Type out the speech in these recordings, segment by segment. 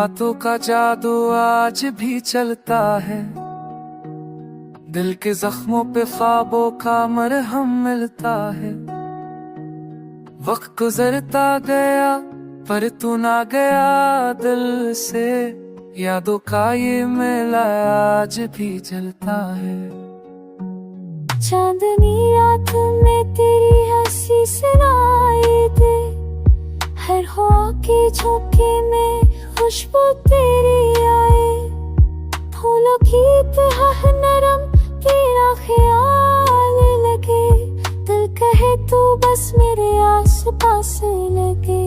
बातों का जादू आज भी चलता है, दिल के जख्मों पे ख्वाबों का मरहम मिलता है। वक्त गुजरता गया पर तू ना गया दिल से, यादों का ये मेला आज भी चलता है। चांदनी रात में तेरी हंसी सुनाई दे, हर हवा के झोंके में खुशबू तेरी आए। फूलों की तरह नरम तेरा ख्याल लगे, दिल कहे तू बस मेरे आस पास लगे।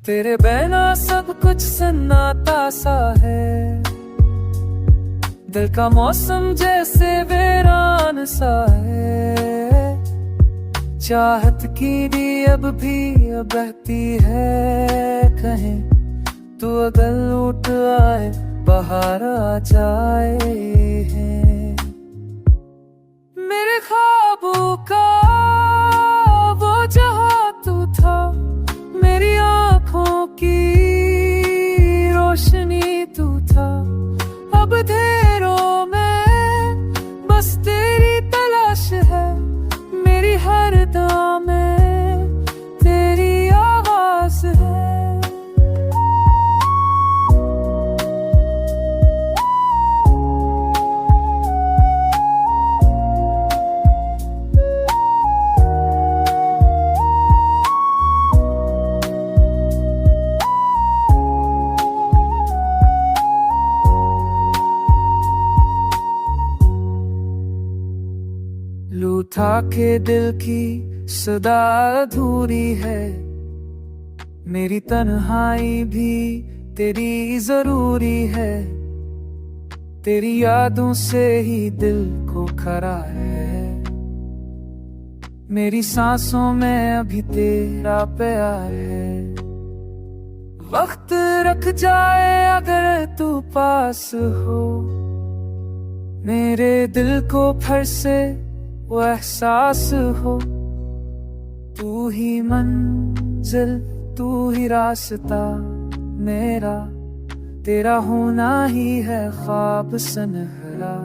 तेरे बिना सब कुछ सन्नाटा सा है, दिल का मौसम जैसे वीरान सा है। चाहत की भी अब भी बहती है कहीं, तू अगर लौट आए बाहर आ जाए है। मेरे ख्वाबों का वो जहां तू था, मेरी आँखों की रोशनी तू था। अब अंधेरों में बस तेरी तलाश है, मेरी हर दुआ में तेरी आवाज है। लूटा के दिल की सदा अधूरी है, मेरी तन्हाई भी तेरी जरूरी है। तेरी यादों से ही दिल को खरा है, मेरी सांसों में अभी तेरा प्यार है। वक्त रख जाए अगर तू पास हो, मेरे दिल को फिर से वो एहसास हो। तू ही मंजिल तू ही रास्ता मेरा, तेरा होना ही है ख्वाब सुनहरा।